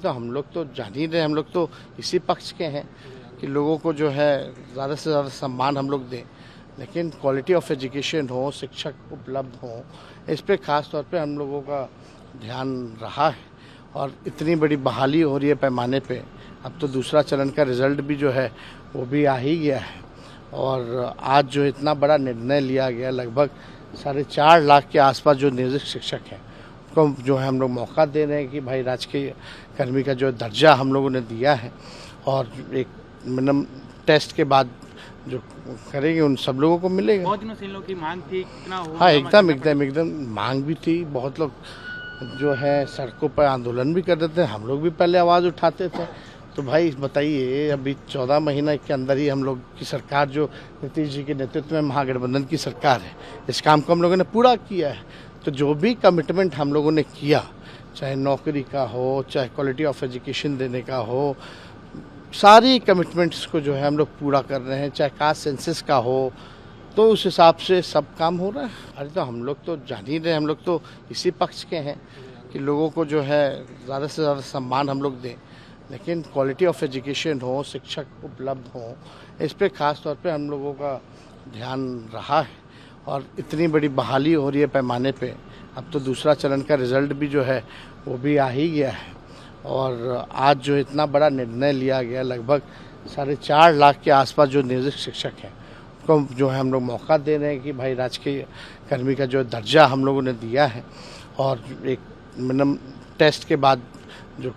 तो हम लोग तो जान ही रहे, हम लोग तो इसी पक्ष के हैं कि लोगों को जो है ज़्यादा से ज़्यादा सम्मान हम लोग दें, लेकिन क्वालिटी ऑफ एजुकेशन हो, शिक्षक उपलब्ध हो, इस पे खास तौर पे हम लोगों का ध्यान रहा है। और इतनी बड़ी बहाली हो रही है पैमाने पे, अब तो दूसरा चरण का रिज़ल्ट भी जो है वो भी आ ही गया है। और आज जो इतना बड़ा निर्णय लिया गया, लगभग 4.5 लाख के आसपास जो नियोजित शिक्षक हैं उनको जो है हम लोग मौका दे रहे हैं कि भाई राजकीय कर्मी का जो दर्जा हम लोगों ने दिया है, और एक मिनिमम टेस्ट के बाद जो करेंगे उन सब लोगों को मिलेगा। बहुत दिनों से इन लोगों की मांग थी, कितना हो? हाँ, एकदम मांग भी थी। बहुत लोग जो है सड़कों पर आंदोलन भी कर रहे थे, हम लोग भी पहले आवाज़ उठाते थे। तो भाई बताइए, अभी 14 महीने के अंदर ही हम लोग की सरकार, जो नीतीश जी के नेतृत्व में महागठबंधन की सरकार है, इस काम को हम लोगों ने पूरा किया है। तो जो भी कमिटमेंट हम लोगों ने किया, चाहे नौकरी का हो, चाहे क्वालिटी ऑफ एजुकेशन देने का हो, सारी कमिटमेंट्स को जो है हम लोग पूरा कर रहे हैं। चाहे कास्ट सेंसस का हो, तो उस हिसाब से सब काम हो रहा है। अरे तो हम लोग तो जान ही रहे, हम लोग तो इसी पक्ष के हैं कि लोगों को जो है ज़्यादा से ज़्यादा सम्मान हम लोग दें, लेकिन क्वालिटी ऑफ एजुकेशन हो, शिक्षक उपलब्ध हो, इस पे खास तौर पे हम लोगों का ध्यान रहा है। और इतनी बड़ी बहाली हो रही है पैमाने पे, अब तो दूसरा चरण का रिज़ल्ट भी जो है वो भी आ ही गया है। और आज जो इतना बड़ा निर्णय लिया गया, लगभग 4.5 लाख के आसपास जो नियोजित शिक्षक हैं उनको जो है हम लोग मौका दे रहे हैं कि भाई राजकीय कर्मी का जो दर्जा हम लोगों ने दिया है, और एक मिनिमम टेस्ट के बाद जो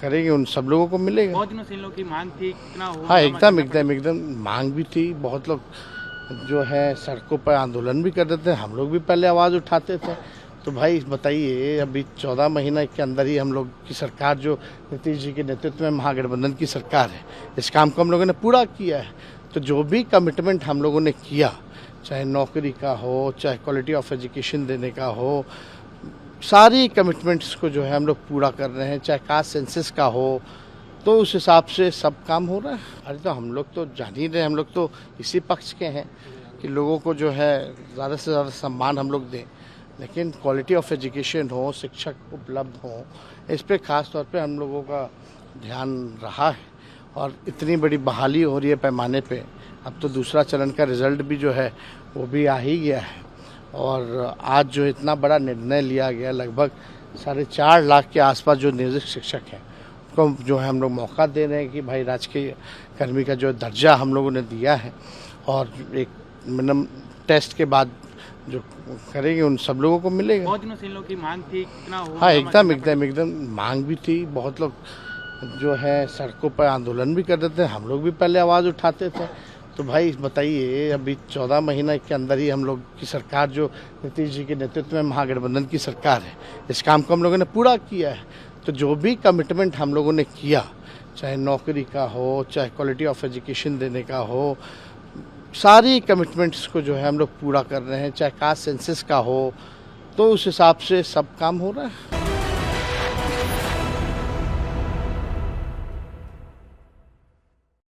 करेंगे उन सब लोगों को मिलेगा। बहुत दिनों से इन लोगों की मांग थी, कितना हो? हाँ, एकदम मांग भी थी। बहुत लोग जो है सड़कों पर आंदोलन भी कर रहे थे, हम लोग भी पहले आवाज़ उठाते थे। तो भाई बताइए, अभी 14 महीने के अंदर ही हम लोग की सरकार, जो नीतीश जी के नेतृत्व में महागठबंधन की सरकार है, इस काम को हम लोगों ने पूरा किया है। तो जो भी कमिटमेंट हम लोगों ने किया, चाहे नौकरी का हो, चाहे क्वालिटी ऑफ एजुकेशन देने का हो, सारी कमिटमेंट्स को जो है हम लोग पूरा कर रहे हैं। चाहे कास्ट सेंसस का हो, तो उस हिसाब से सब काम हो रहा है। अरे तो हम लोग तो जान ही रहे, हम लोग तो इसी पक्ष के हैं कि लोगों को जो है ज़्यादा से ज़्यादा सम्मान हम लोग दें, लेकिन क्वालिटी ऑफ एजुकेशन हो, शिक्षक उपलब्ध हो, इस पे खास तौर पे हम लोगों का ध्यान रहा है। और इतनी बड़ी बहाली हो रही है पैमाने पे, अब तो दूसरा चरण का रिज़ल्ट भी जो है वो भी आ ही गया है। और आज जो इतना बड़ा निर्णय लिया गया, लगभग 4.5 लाख के आसपास जो नियोजित शिक्षक हैं उनको जो है हम लोग मौका दे रहे हैं कि भाई राजकीय कर्मी का जो दर्जा हम लोगों ने दिया है, और एक मिनिमम टेस्ट के बाद जो करेंगे उन सब लोगों को मिलेगा। बहुत दिनों से इन लोगों की मांग थी, कितना हो? हाँ, एकदम मांग भी थी। बहुत लोग जो है सड़कों पर आंदोलन भी कर रहे थे, हम लोग भी पहले आवाज़ उठाते थे। तो भाई बताइए, अभी 14 महीने के अंदर ही हम लोग की सरकार, जो नीतीश जी के नेतृत्व में महागठबंधन की सरकार है, इस काम को हम लोगों ने पूरा किया है। तो जो भी कमिटमेंट हम लोगों ने किया, चाहे नौकरी का हो, चाहे क्वालिटी ऑफ एजुकेशन देने का हो, सारी कमिटमेंट्स को जो है हम लोग पूरा कर रहे हैं। चाहे कास्ट सेंसस का हो, तो उस हिसाब से सब काम हो रहा है।